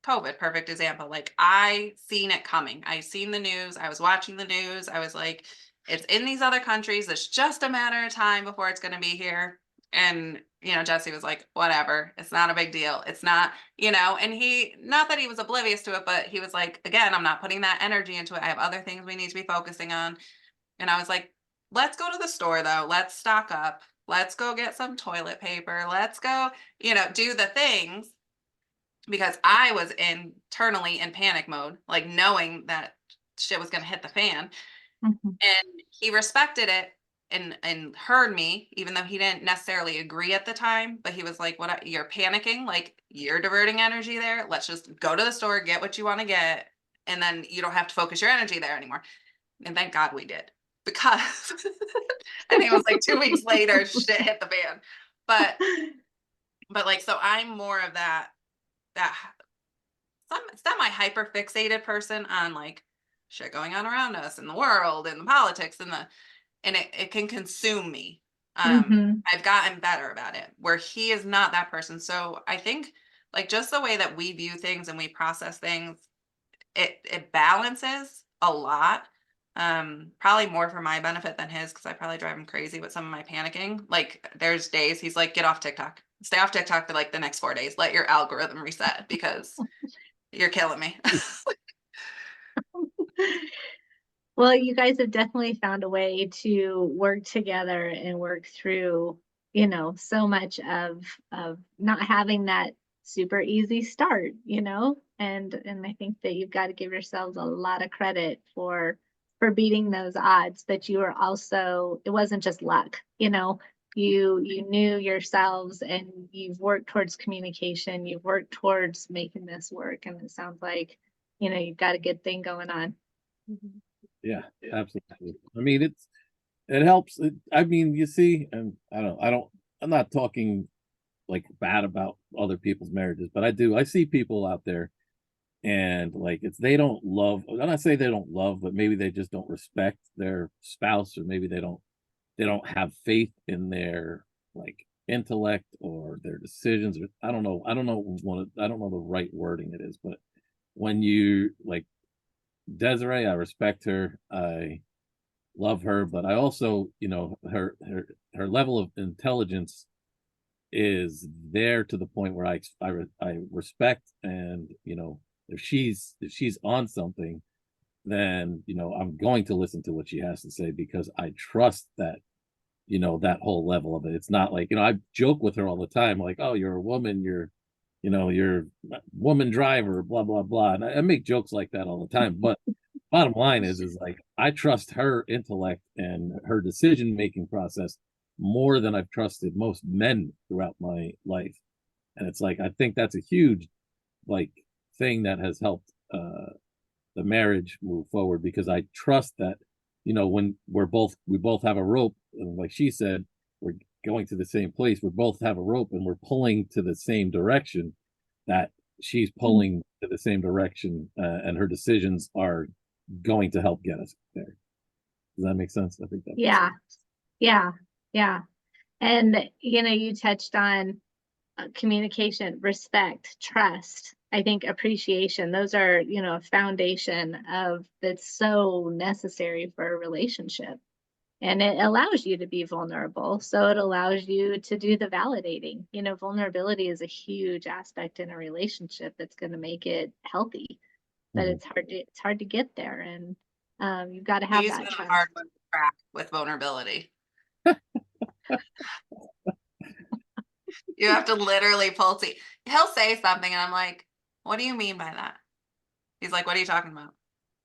COVID, perfect example. Like I seen it coming. I seen the news. I was watching the news. I was like, it's in these other countries. It's just a matter of time before it's going to be here. And, Jesse was like, whatever. It's not a big deal. It's not, and he, not that he was oblivious to it, but he was like, again, I'm not putting that energy into it. I have other things we need to be focusing on. And I was like, let's go to the store though. Let's stock up. Let's go get some toilet paper. Let's go, do the things, because I was internally in panic mode, like knowing that shit was going to hit the fan. Mhm. And he respected it and heard me, even though he didn't necessarily agree at the time. But he was like, "What? You're panicking? Like you're diverting energy there. Let's just go to the store, get what you want to get, and then you don't have to focus your energy there anymore." And thank God we did, because I think it was like 2 weeks later, shit hit the fan. But like, so I'm more of that some semi hyper fixated person on like shit going on around us in the world and the politics and and it can consume me. Mhm. I've gotten better about it, where he is not that person. So I think like just the way that we view things and we process things, it balances a lot. Probably more for my benefit than his, because I probably drive him crazy with some of my panicking. Like there's days he's like, get off TikTok. Stay off TikTok for like the next 4 days. Let your algorithm reset because you're killing me. Well, you guys have definitely found a way to work together and work through, so much of not having that super easy start, and I think that you've got to give yourselves a lot of credit for beating those odds, but you were also, it wasn't just luck, you knew yourselves and you've worked towards communication, you've worked towards making this work, and it sounds like, you've got a good thing going on. Yeah, absolutely. I mean, it helps. I mean, you see, and I'm not talking like bad about other people's marriages, but I see people out there and like they don't love, I'm not saying they don't love, but maybe they just don't respect their spouse, or maybe they don't have faith in their like intellect or their decisions, or I don't know the right wording it is, but when you like Desiree, I respect her, I love her, but I also, her level of intelligence is there to the point where I respect, and if she's on something, then I'm going to listen to what she has to say, because I trust that, that whole level of it. It's not like, I joke with her all the time, like, oh, you're a woman, you're a woman driver, blah blah blah, and I make jokes like that all the time, but bottom line is like I trust her intellect and her decision making process more than I've trusted most men throughout my life. And it's like I think that's a huge like thing that has helped the marriage move forward, because I trust that, when we both have a rope, and like she said, we're going to the same place, we both have a rope and we're pulling to the same direction, that she's pulling to the same direction, and her decisions are going to help get us there. Does that make sense? I think that makes Yeah, sense. yeah, yeah. And you touched on communication, respect, trust. I think appreciation. Those are, a foundation of that's so necessary for a relationship. And it allows you to be vulnerable. So it allows you to do the validating. Vulnerability is a huge aspect in a relationship that's going to make it healthy. But Mhm. it's hard to get there, and you've got to have He's that been a trust. hard one to crack with vulnerability. You have to literally pull teeth. He'll say something and I'm like, what do you mean by that? He's like, what are you talking about?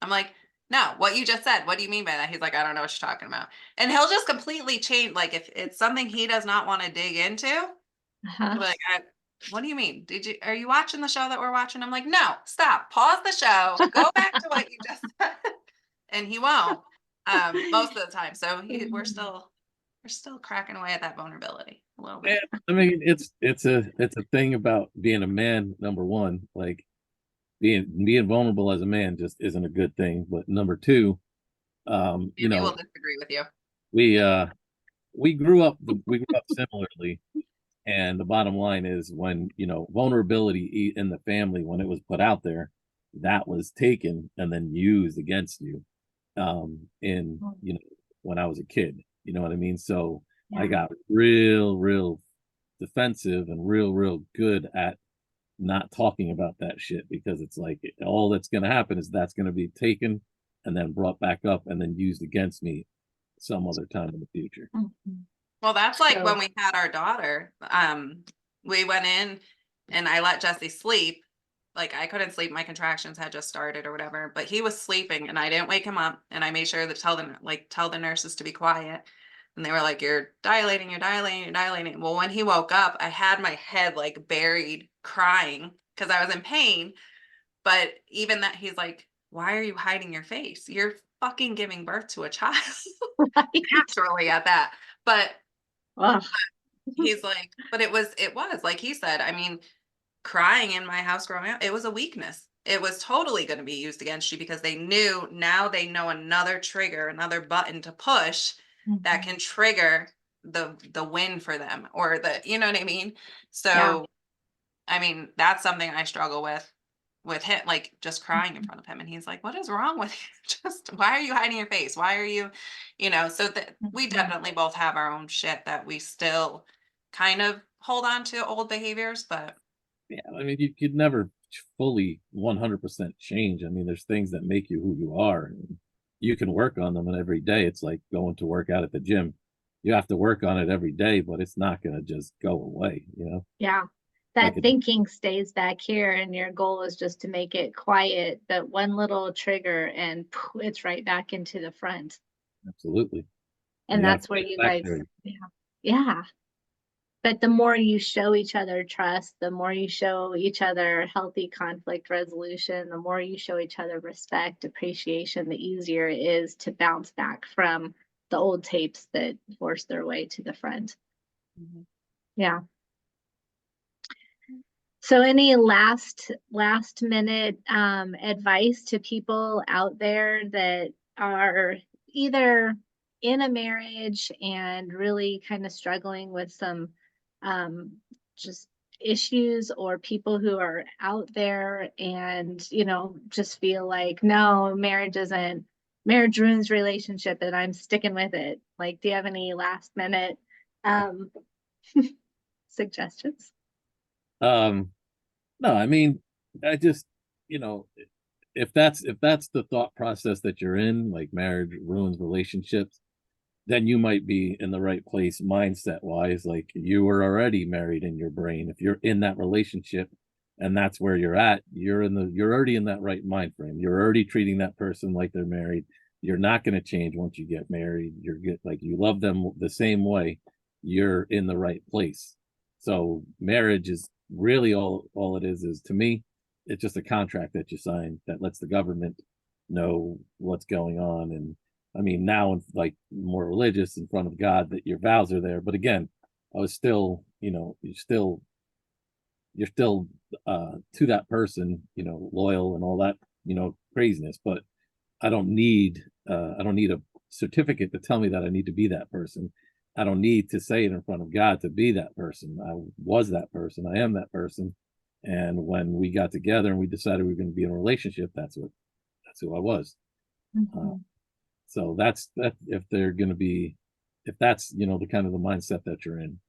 I'm like, no, what you just said. What do you mean by that? He's like, I don't know what you're talking about. And he'll just completely change. Like if it's something he does not want to dig into, Uh-huh. he'll be like, what do you mean? Are you watching the show that we're watching? I'm like, no, stop, pause the show, go back to what you just said. And he won't, most of the time. So we're still cracking away at that vulnerability a little bit. Yeah, I mean, it's a thing about being a man. Number one, like being vulnerable as a man just isn't a good thing. But number two, Maybe we'll disagree with you. we uh we grew up similarly, and the bottom line is, when vulnerability in the family, when it was put out there, that was taken and then used against you, in when I was a kid, you know what I mean? So I Yeah. got real defensive and real good at not talking about that shit, because it's like all that's going to happen is that's going to be taken and then brought back up and then used against me some other time in the future. Mhm. Well, that's like So when we had our daughter. We went in and I let Jesse sleep. Like I couldn't sleep, my contractions had just started or whatever, but he was sleeping and I didn't wake him up, and I made sure to tell the nurses to be quiet. And they were like, you're dilating, you're dilating, you're dilating. Well, when he woke up, I had my head like buried crying because I was in pain. But even that, he's like, why are you hiding your face? You're fucking giving birth to a child. right. Naturally at that. But Ugh. he's like, but it was like he said, I mean, crying in my house growing up, it was a weakness. It was totally going to be used against you, because they know another trigger, another button to push that Mhm. can trigger the win for them, or the, you know what I mean? So Yeah. I mean, that's something I struggle with him, like just crying in Mhm. front of him. And he's like, what is wrong with you? Just why are you hiding your face? Why are you, so that we Mhm. definitely both have our own shit that we still kind of hold on to old behaviors, but Yeah, I mean, you could never fully 100% change. I mean, there's things that make you who you are, and you can work on them. And every day, it's like going to work out at the gym. You have to work on it every day, but it's not going to just go away. Yeah. Like That thinking stays back here, and your goal is just to make it quiet, that one little trigger, and it's right back into the front. absolutely. And And you got to that's where get you back guys, there. yeah. Yeah. But the more you show each other trust, the more you show each other healthy conflict resolution, the more you show each other respect, appreciation, the easier it is to bounce back from the old tapes that force their way to the front. Mhm. Yeah. So any last minute advice to people out there that are either in a marriage and really kind of struggling with some just issues, or people who are out there and just feel like, no, marriage ruins relationship and I'm sticking with it. Like, do you have any last minute um suggestions? Um, no, I mean, I just, you know, if that's the thought process that you're in, like marriage ruins relationships, then you might be in the right place mindset wise. Like you were already married in your brain. If you're in that relationship and that's where you're at, you're already in that right mind frame. You're already treating that person like they're married. You're not going to change once you get married. Like you love them the same way. You're in the right place. So marriage is really all it is to me, it's just a contract that you sign that lets the government know what's going on. And I mean, now like more religious in front of God that your vows are there. But again, I was still, you're still to that person, loyal and all that, craziness. But I don't need a certificate to tell me that I need to be that person. I don't need to say it in front of God to be that person. I was that person. I am that person. And when we got together and we decided we were going to be in a relationship, that's who I was. Uh, Mhm. so that's that. If that's the kind of the mindset that you're in,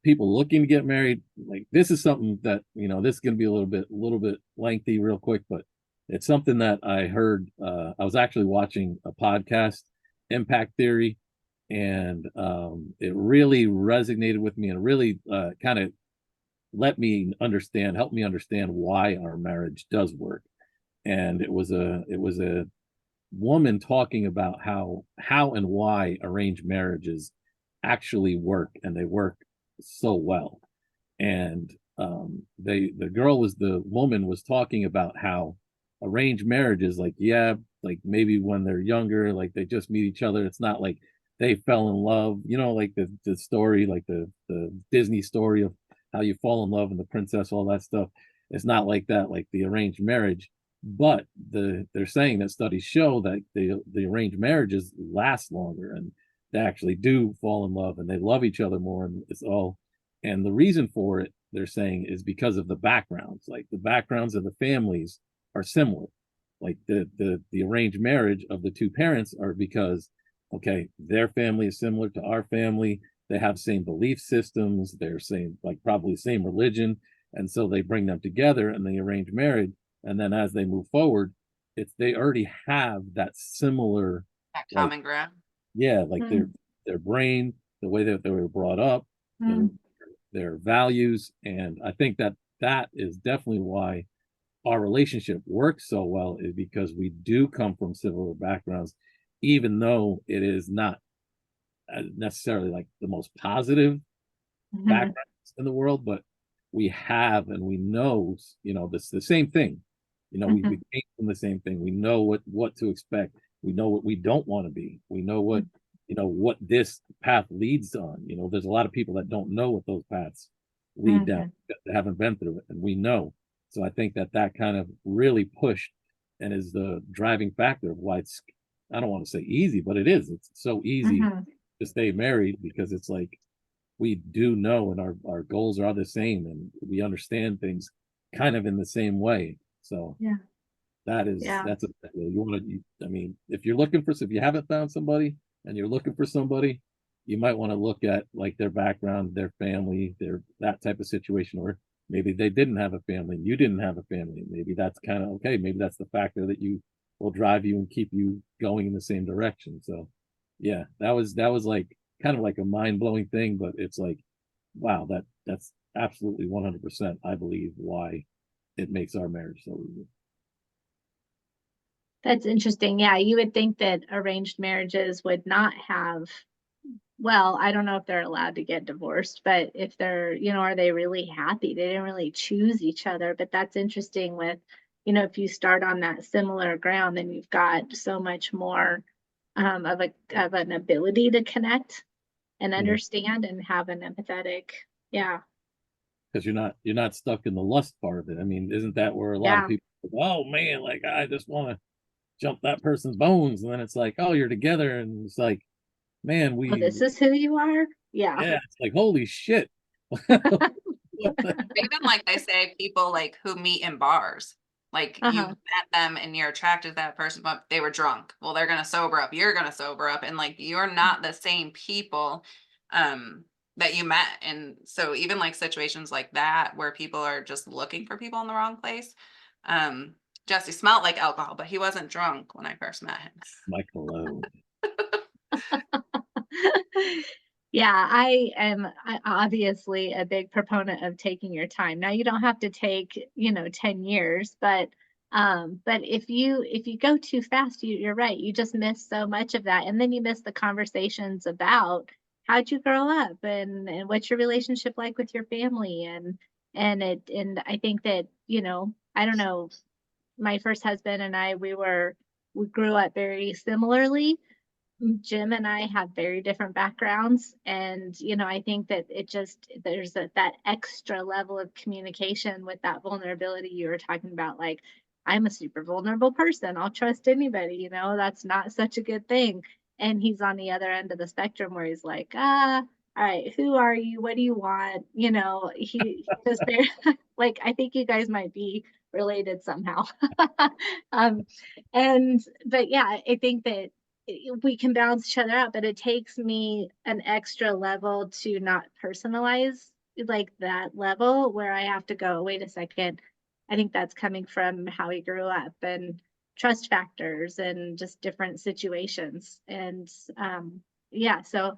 people looking to get married, like this is something that this is going to be a little bit lengthy, real quick, but it's something that I heard. I was actually watching a podcast, Impact Theory, and it really resonated with me and really kind of helped me understand why our marriage does work. And it was a woman talking about how and why arranged marriages actually work, and they work so well. And the woman was talking about how arranged marriages, like, yeah, like maybe when they're younger, like they just meet each other, it's not like they fell in love, like the story, like the Disney story of how you fall in love and the princess, all that stuff. It's not like that, like the arranged marriage. But they're saying that studies show that the arranged marriages last longer, and they actually do fall in love and they love each other more, and it's all. And the reason for it, they're saying, is because of the backgrounds. Like the backgrounds of the families are similar. Like the arranged marriage of the two parents are because, okay, their family is similar to our family. They have same belief systems. They're same, like probably same religion. And so they bring them together and they arrange marriage. And then as they move forward, they already have that similar, that like, common ground. yeah, like their Mm. their brain, the way that they were brought up, their Mm. their values. And I think that is definitely why our relationship works so well, is because we do come from similar backgrounds, even though it is not necessarily like the most positive Mhm. backgrounds in the world, but we have and we know, this the same thing. We Mhm. came from the same thing. We know what to expect. We know what we don't want to be. We know what this path leads on. There's a lot of people that don't know what those paths lead down, Mhm. that haven't been through it, and we know. So I think that kind of really pushed and is the driving factor of why I don't want to say easy, but it is. It's so easy to stay married because it's like we do know and our goals are the same and we understand things kind of in the same way. So Yeah. that's a you want to I mean, if you haven't found somebody and you're looking for somebody, you might want to look at like their background, their family, their that type of situation, or maybe they didn't have a family, you didn't have a family. Maybe that's kind of okay. Maybe that's the factor that you will drive you and keep you going in the same direction. So yeah, that was like kind of like a mind-blowing thing, but it's like, wow, that's absolutely 100%, I believe, why it makes our marriage so easy. That's interesting. Yeah, you would think that arranged marriages would not have, well, I don't know if they're allowed to get divorced, but if they're, are they really happy? They didn't really choose each other. But that's interesting with, if you start on that similar ground, then you've got so much more of an ability to connect and understand and have an empathetic, yeah. Because you're not stuck in the lust part of it. I mean, isn't that where a lot of people, oh man, like I just want to jump that person's bones, and then it's like, oh, you're together, and it's like, man, Oh, this is who you are. Yeah. It's like, holy shit. Even like they say, people like who meet in bars, like you met them and you're attracted to that person, but they were drunk. Well, they're gonna sober up. You're gonna sober up, and like you're not the same people that you met. And so even like situations like that where people are just looking for people in the wrong place. Jesse smelled like alcohol, but he wasn't drunk when I first met him. Michael. Yeah, I am obviously a big proponent of taking your time. Now you don't have to take, 10 years, but if you go too fast, you're right. You just miss so much of that. And then you miss the conversations about how'd you grow up and what's your relationship like with your family and I think that, I don't know, my first husband and I, we grew up very similarly. Jim and I have very different backgrounds. And, I think that there's that extra level of communication with that vulnerability you were talking about. Like, I'm a super vulnerable person. I'll trust anybody, that's not such a good thing. And he's on the other end of the spectrum where he's like, all right, who are you? What do you want? He just very, like, I think you guys might be related somehow. But yeah, I think that we can balance each other out, but it takes me an extra level to not personalize like that level where I have to go, wait a second. I think that's coming from how he grew up and trust factors and just different situations. And yeah, so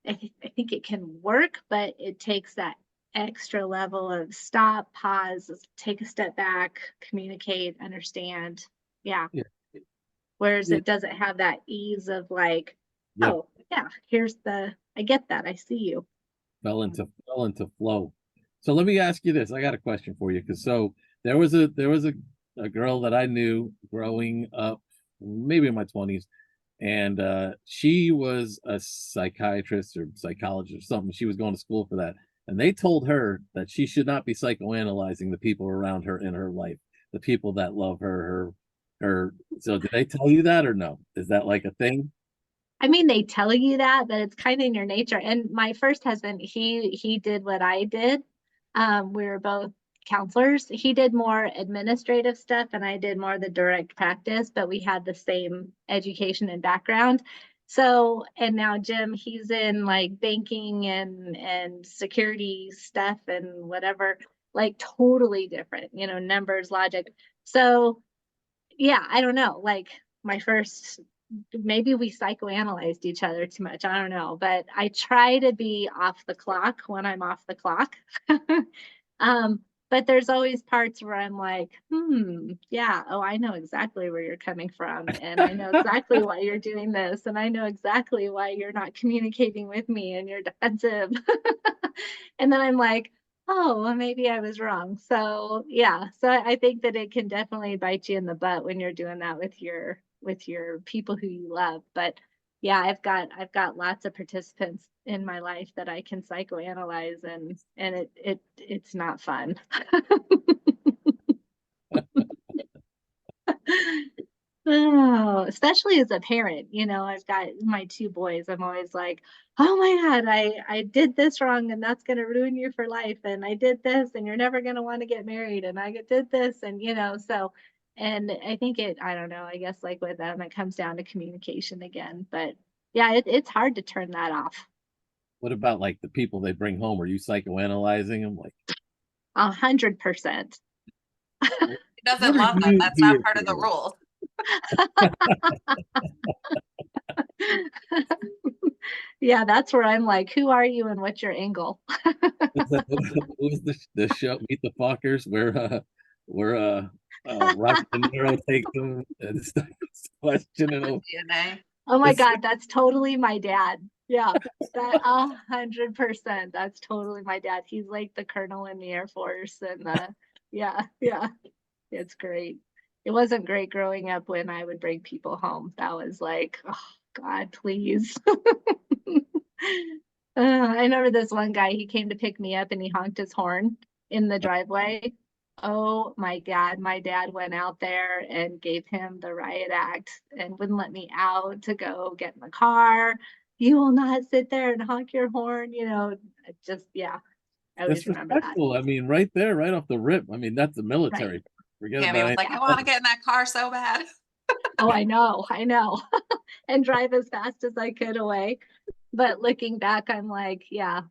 I think it can work, but it takes that extra level of stop, pause, take a step back, communicate, understand. Yeah. Whereas it doesn't have that ease of like, oh yeah, I get that, I see you. Fell into flow. So let me ask you this. I got a question for you. Because so there was a girl that I knew growing up, maybe in my 20s, and she was a psychiatrist or psychologist or something. She was going to school for that. And they told her that she should not be psychoanalyzing the people around her in her life, the people that love her. So did they tell you that or no? Is that like a thing? I mean, they tell you that, but it's kind of in your nature. And my first husband, he did what I did. We were both counselors. He did more administrative stuff and I did more of the direct practice, but we had the same education and background. So, and now Jim, he's in like banking and security stuff and whatever, like totally different, numbers, logic. So yeah, I don't know. Like my first, maybe we psychoanalyzed each other too much. I don't know, but I try to be off the clock when I'm off the clock. But there's always parts where I'm like, yeah, oh, I know exactly where you're coming from. And I know exactly why you're doing this. And I know exactly why you're not communicating with me and you're defensive. And then I'm like, oh, well, maybe I was wrong. So yeah, so I think that it can definitely bite you in the butt when you're doing that with your people who you love. But yeah, I've got lots of participants in my life that I can psychoanalyze and it's not fun. Oh, especially as a parent, you know, I've got my two boys. I'm always like, oh my God, I did this wrong and that's going to ruin you for life. And I did this and you're never going to want to get married. And I did this. And, you know, so, and I think I don't know, I guess like with them, it comes down to communication again. But yeah, it's hard to turn that off. What about like the people they bring home? Are you psychoanalyzing them? Like, 100%. He what doesn't are love them. you That's not here part of the for? rule. Yeah, that's where I'm like, who are you and what's your angle? What was the show Meet the Fockers where Robert De Niro takes them and starts questioning them? DNA. Oh my It's God, that's totally my dad. Yeah, that 100%. That's totally my dad. He's like the colonel in the Air Force, and yeah, yeah, it's great. It wasn't great growing up when I would bring people home. That was like, oh God, please. I remember this one guy, he came to pick me up and he honked his horn in the driveway. Oh my God, my dad went out there and gave him the riot act and wouldn't let me out to go get in the car. You will not sit there and honk your horn, you know, just, yeah, I always remember that. disrespectful. I mean, right there, right off the rip. I mean, that's the Right. military. Forget Tammy about was it. like, I want to get in that car so bad. Oh, I know. And drive as fast as I could away. But looking back, I'm like, yeah,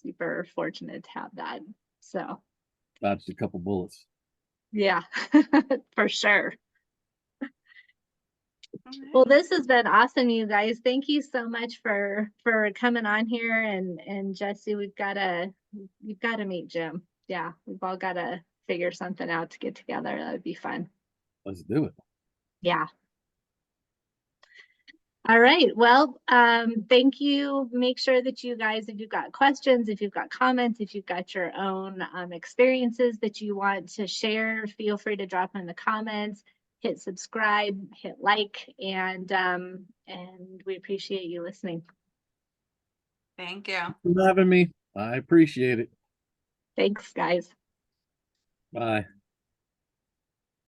super fortunate to have that. So, Dodged a couple bullets. yeah, for sure. Well, All right. this has been awesome, you guys. Thank you so much for coming on here. And Jesse, we've got to meet Jim. Yeah, we've all got to figure something out to get together. That would be fun. Let's do it. Yeah. All right. Well, thank you. Make sure that you guys, if you've got questions, if you've got comments, if you've got your own experiences that you want to share, feel free to drop in the comments, hit subscribe, hit like, and we appreciate you listening. Thank you. Thanks for having me. I appreciate it. Thanks, guys. Bye.